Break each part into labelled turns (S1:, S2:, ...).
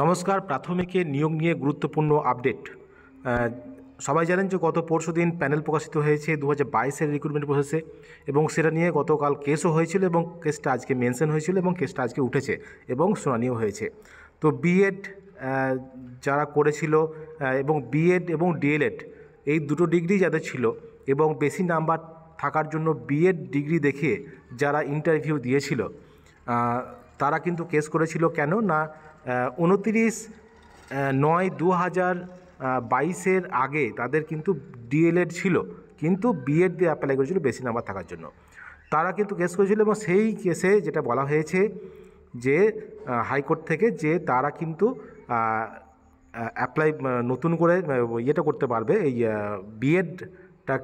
S1: নমস্কার। প্রাথমিকের নিয়োগ নিয়ে গুরুত্বপূর্ণ আপডেট। সবাই জানেন যে গত পরশুদিন প্যানেল প্রকাশিত হয়েছে 2022-এর রিক্রুটমেন্ট প্রসেসে, এবং সেটা নিয়ে গতকাল কেসও হয়েছিল এবং কেসটা আজকে মেনশন হয়েছিল এবং কেসটা আজকে উঠেছে এবং শুনানিও হয়েছে। তো বিএড যারা করেছিল এবং বিএড এবং ডিএলএড এই দুটো ডিগ্রি যাদের ছিল এবং বেশি নাম্বার থাকার জন্য বিএড ডিগ্রি দেখিয়ে যারা ইন্টারভিউ দিয়েছিল তারা কিন্তু কেস করেছিল। কেন না 29/9/2022 আগে তাদের কিন্তু ডিএলএড ছিল, কিন্তু বিএড দিয়ে অ্যাপ্লাই করেছিল বেশি নাম্বার থাকার জন্য। তারা কিন্তু কেস করেছিল এবং সেই কেসে যেটা বলা হয়েছে যে হাইকোর্ট থেকে যে তারা কিন্তু অ্যাপ্লাই নতুন করে ইয়েটা করতে পারবে, এই বিএডটা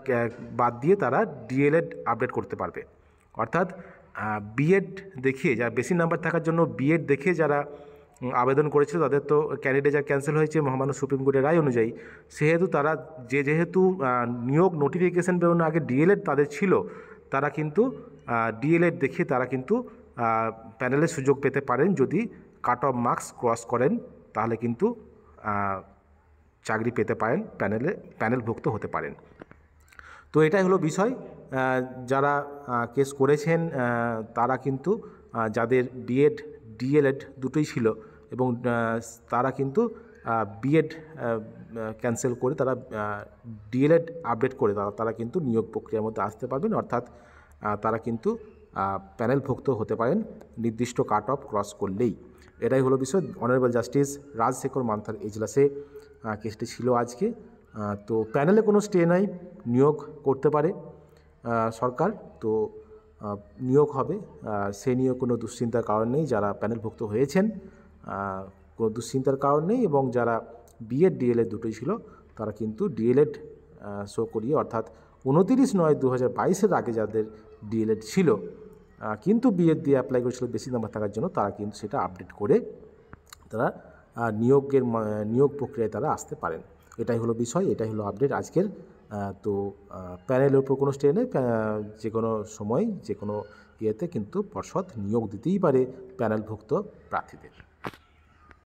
S1: বাদ দিয়ে তারা ডিএলএড আপডেট করতে পারবে। অর্থাৎ বিএড দেখিয়ে যারা বেশি নাম্বার থাকার জন্য বিএড দেখিয়ে যারা আবেদন করেছিল তাদের তো ক্যান্ডিডেট যা ক্যান্সেল হয়েছে মহামান্য সুপ্রিম কোর্টের রায় অনুযায়ী, সেহেতু তারা যেহেতু নিয়োগ নোটিফিকেশান বেরোনোর আগে ডিএলএড তাদের ছিল, তারা কিন্তু ডিএলএড দেখিয়ে তারা কিন্তু প্যানেলের সুযোগ পেতে পারেন। যদি কাট অফ মার্কস ক্রস করেন তাহলে কিন্তু চাকরি পেতে পারেন, প্যানেলভুক্ত হতে পারেন। তো এটাই হলো বিষয়। যারা কেস করেছেন তারা কিন্তু যাদের বিএড ডিএলএড দুটোই ছিল এবং তারা কিন্তু বিএড ক্যান্সেল করে তারা ডিএলএড আপডেট করে তারা কিন্তু নিয়োগ প্রক্রিয়ার মধ্যে আসতে পারবেন। অর্থাৎ তারা কিন্তু প্যানেলভুক্ত হতে পারেন নির্দিষ্ট কাট অফ ক্রস করলেই। এটাই হলো বিষয়। অনারেবল জাস্টিস রাজশেখর মান্থার এজলাসে কেসটি ছিল আজকে। তো প্যানেলে কোনো স্টে নাই, নিয়োগ করতে পারে সরকার। তো নিয়োগ হবে, সে নিয়ে কোনো দুশ্চিন্তার কারণ নেই। যারা প্যানেলভুক্ত হয়েছেন কোনো দুশ্চিন্তার কারণ নেই, এবং যারা বিএড ডিএলএড দুটোই ছিল তারা কিন্তু ডিএলএড শো করিয়ে, অর্থাৎ 29/9/2022 আগে যাদের ডিএলএড ছিল কিন্তু বিএড দিয়ে অ্যাপ্লাই করেছিল বেশি নাম্বার থাকার জন্য, তারা কিন্তু সেটা আপডেট করে তারা নিয়োগ প্রক্রিয়ায় তারা আসতে পারেন। এটাই হলো বিষয়, এটাই হলো আপডেট আজকের। তো প্যানেলের উপর কোনো স্টে নেই, যে কোনো সময় যে কোনো ইয়েতে কিন্তু পর্ষদ নিয়োগ দিতেই পারে প্যানেলভুক্ত প্রার্থীদের।